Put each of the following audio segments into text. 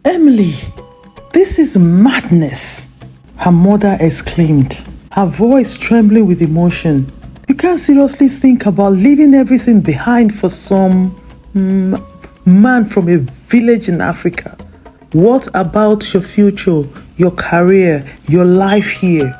"Emily, this is madness," her mother exclaimed, her voice trembling with emotion. "You can't seriously think about leaving everything behind for some man from a village in Africa. What about your future, your career, your life here?"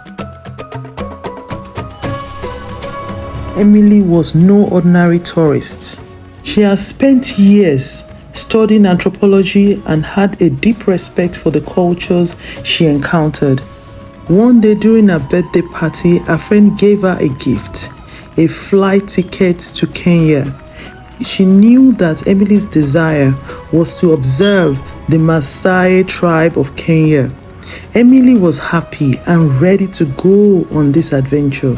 Emily was no ordinary tourist. She has spent years studying anthropology and had a deep respect for the cultures she encountered. One day during her birthday party, a friend gave her a gift, a flight ticket to Kenya. She knew that Emily's desire was to observe the Maasai tribe of Kenya. Emily was happy and ready to go on this adventure.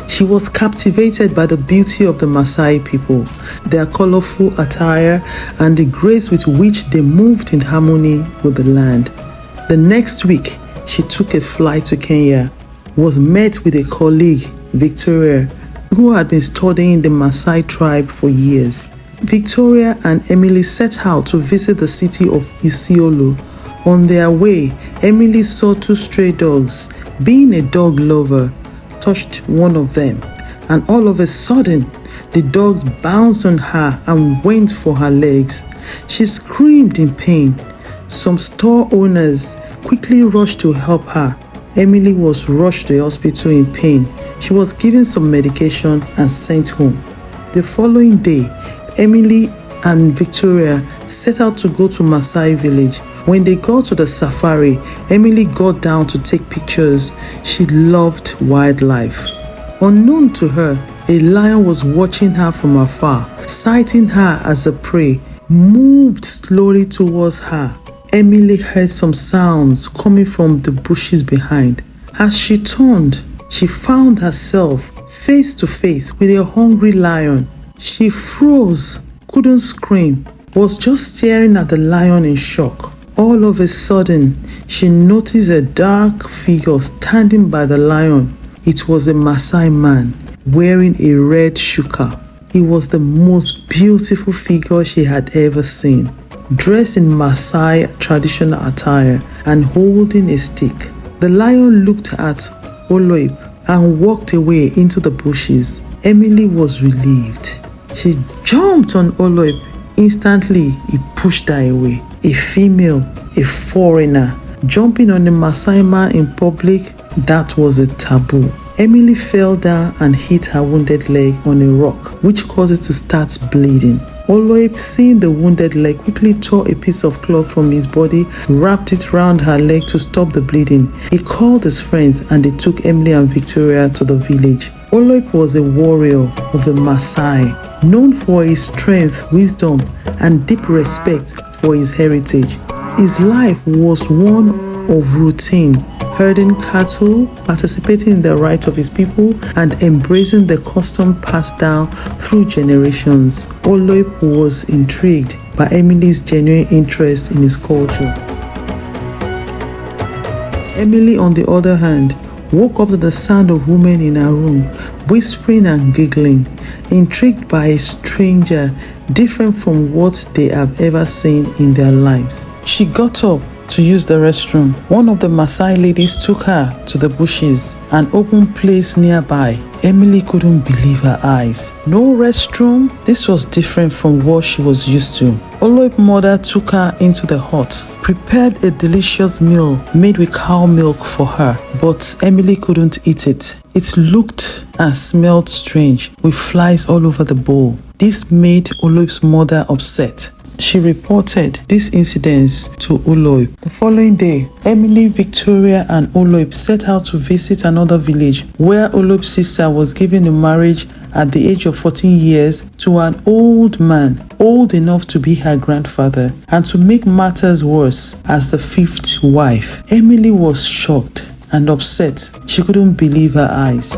She was captivated by the beauty of the Maasai people, their colorful attire, and the grace with which they moved in harmony with the land. The next week, she took a flight to Kenya, was met with a colleague, Victoria, who had been studying the Maasai tribe for years. Victoria and Emily set out to visit the city of Isiolo. On their way, Emily saw two stray dogs. Being a dog lover, touched one of them, and all of a sudden, the dogs bounced on her and went for her legs. She screamed in pain. Some store owners quickly rushed to help her. Emily was rushed to the hospital in pain. She was given some medication and sent home. The following day, Emily and Victoria set out to go to Maasai village. When they got to the safari, Emily got down to take pictures. She loved wildlife. Unknown to her, a lion was watching her from afar, sighting her as a prey, moved slowly towards her. Emily heard some sounds coming from the bushes behind. As she turned, she found herself face to face with a hungry lion. She froze, couldn't scream, was just staring at the lion in shock. All of a sudden, she noticed a dark figure standing by the lion. It was a Maasai man wearing a red shuka. He was the most beautiful figure she had ever seen, dressed in Maasai traditional attire and holding a stick. The lion looked at Oloip and walked away into the bushes. Emily was relieved. She jumped on Oloip. Instantly, he pushed her away. A female, a foreigner, jumping on a Maasai man in public, that was a taboo. Emily fell down and hit her wounded leg on a rock, which caused it to start bleeding. Oloip, seeing the wounded leg, quickly tore a piece of cloth from his body, wrapped it around her leg to stop the bleeding. He called his friends and they took Emily and Victoria to the village. Oloip was a warrior of the Maasai, known for his strength, wisdom, and deep respect for his heritage. His life was one of routine, herding cattle, participating in the rights of his people, and embracing the custom passed down through generations. Oloip was intrigued by Emily's genuine interest in his culture. Emily, on the other hand, woke up to the sound of women in her room, whispering and giggling, intrigued by a stranger different from what they have ever seen in their lives. She got up to use the restroom. One of the Maasai ladies took her to the bushes, an open place nearby. Emily couldn't believe her eyes. No restroom? This was different from what she was used to. Oloip's mother took her into the hut, prepared a delicious meal made with cow milk for her, but Emily couldn't eat it. It looked and smelled strange, with flies all over the bowl. This made Oloip's mother upset. She reported this incident to Oloip. The following day, Emily, Victoria, and Oloip set out to visit another village where Oloip's sister was given in marriage at the age of 14 years to an old man, old enough to be her grandfather, and to make matters worse, as the fifth wife. Emily was shocked and upset. She couldn't believe her eyes.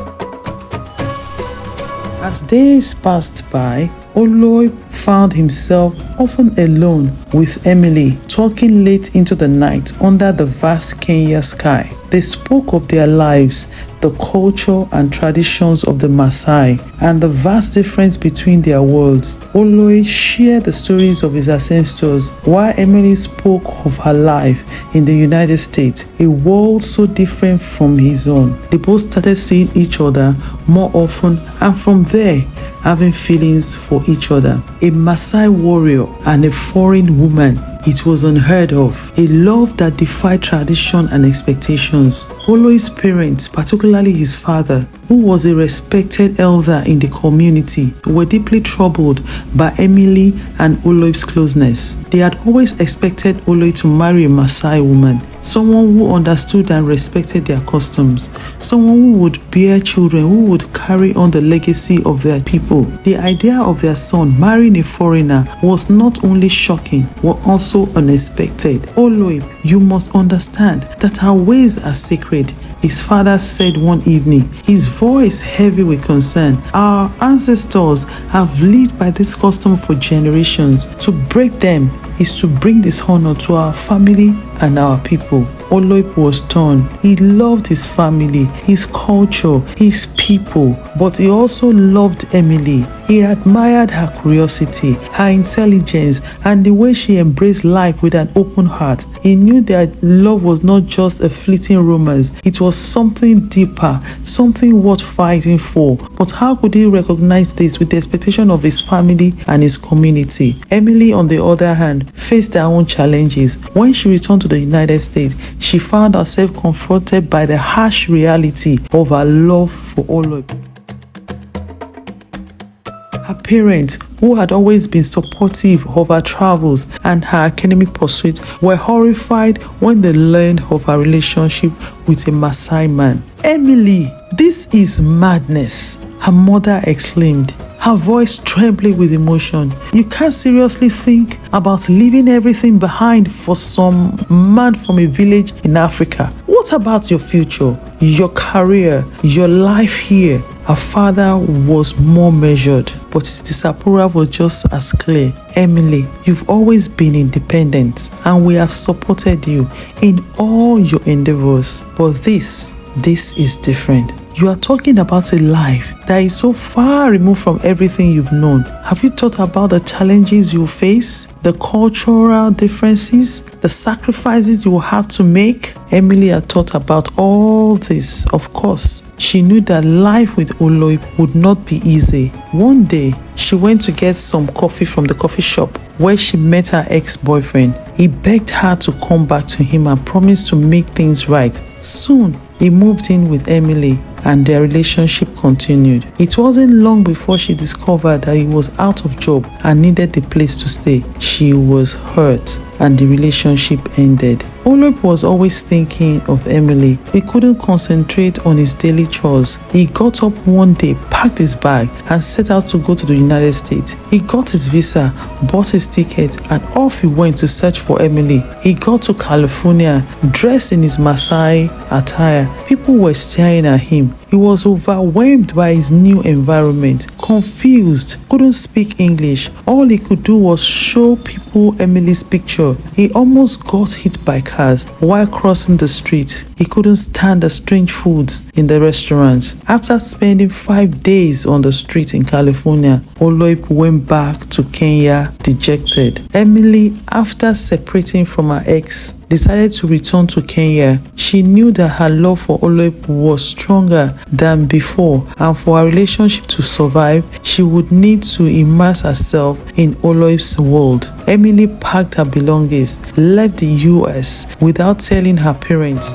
As days passed by, Oloip found himself often alone with Emily, talking late into the night under the vast Kenya sky. They spoke of their lives, the culture and traditions of the Maasai and the vast difference between their worlds. Oloip shared the stories of his ancestors while Emily spoke of her life in the United States, a world so different from his own. They both started seeing each other more often, and from there having feelings for each other. A Maasai warrior and a foreign woman, it was unheard of. A love that defied tradition and expectations. Oloip's parents, particularly his father, who was a respected elder in the community, were deeply troubled by Emily and Oloip's closeness. They had always expected Oloip to marry a Maasai woman, someone who understood and respected their customs, someone who would bear children who would carry on the legacy of their people. The idea of their son marrying a foreigner was not only shocking, but also unexpected. Oloip, you must understand that our ways are sacred, his father said one evening, his voice heavy with concern. Our ancestors have lived by this custom for generations. To break them is to bring dishonor to our family and our people. Oloip was torn. He loved his family, his culture, his people, but he also loved Emily. He admired her curiosity, her intelligence, and the way she embraced life with an open heart. He knew that love was not just a fleeting romance, it was something deeper, something worth fighting for. But how could he recognize this with the expectation of his family and his community? Emily, on the other hand, faced her own challenges. When she returned to the United States, she found herself confronted by the harsh reality of her love for Oloip. Her parents, who had always been supportive of her travels and her academic pursuits, were horrified when they learned of her relationship with a Maasai man. "Emily, this is madness," her mother exclaimed, her voice trembling with emotion. "You can't seriously think about leaving everything behind for some man from a village in Africa. What about your future, your career, your life here?" Her father was more measured, but his disapproval was just as clear. "Emily, you've always been independent, and we have supported you in all your endeavors. But this is different. You are talking about a life that is so far removed from everything you've known. Have you thought about the challenges you face, the cultural differences, the sacrifices you will have to make?" Emily had thought about all this, of course. She knew that life with Oloip would not be easy. One day, she went to get some coffee from the coffee shop where she met her ex-boyfriend. He begged her to come back to him and promised to make things right. Soon, he moved in with Emily and their relationship continued. It wasn't long before she discovered that he was out of job and needed a place to stay. She was hurt and the relationship ended. Oloip was always thinking of Emily. He couldn't concentrate on his daily chores. He got up one day, packed his bag, and set out to go to the United States. He got his visa, bought his ticket, and off he went to search for Emily. He got to California, dressed in his Maasai attire. People were staring at him. He was overwhelmed by his new environment, confused, couldn't speak English. All he could do was show people Emily's picture. He almost got hit by cars while crossing the street. He couldn't stand the strange foods in the restaurants. After spending 5 days on the street in California, Oloip went back to Kenya dejected. Emily, after separating from her ex, decided to return to Kenya. She knew that her love for Oloip was stronger than before, and for her relationship to survive, she would need to immerse herself in Oloip's world. Emily packed her belongings, left the US without telling her parents.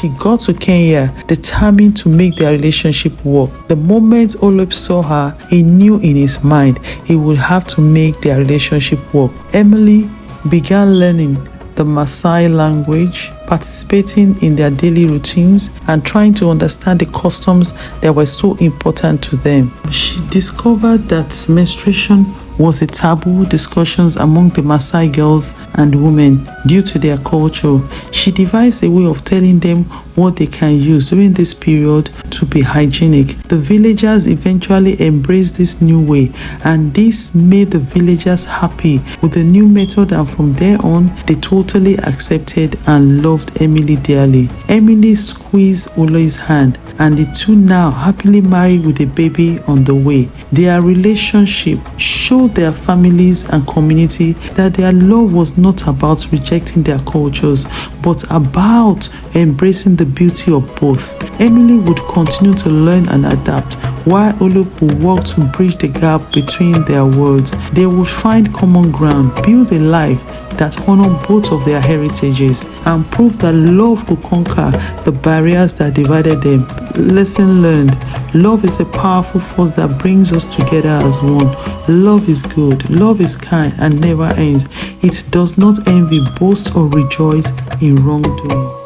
She got to Kenya determined to make their relationship work. The moment Oloip saw her, he knew in his mind he would have to make their relationship work. Emily began learning the Maasai language, participating in their daily routines, and trying to understand the customs that were so important to them. She discovered that menstruation was a taboo discussions among the Maasai girls and women due to their culture. She devised a way of telling them what they can use during this period to to be hygienic. The villagers eventually embraced this new way, and this made the villagers happy with the new method, and from there on, they totally accepted and loved Emily dearly. Emily squeezed Oloip's hand, and the two now happily married with a baby on the way. Their relationship showed their families and community that their love was not about rejecting their cultures, but about embracing the beauty of both. Emily would continue to learn and adapt, while Oloip would work to bridge the gap between their worlds. They would find common ground, build a life that honor both of their heritages, and prove that love could conquer the barriers that divided them. Lesson learned: love is a powerful force that brings us together as one. Love is good, love is kind and never ends. It does not envy, boast, or rejoice in wrongdoing.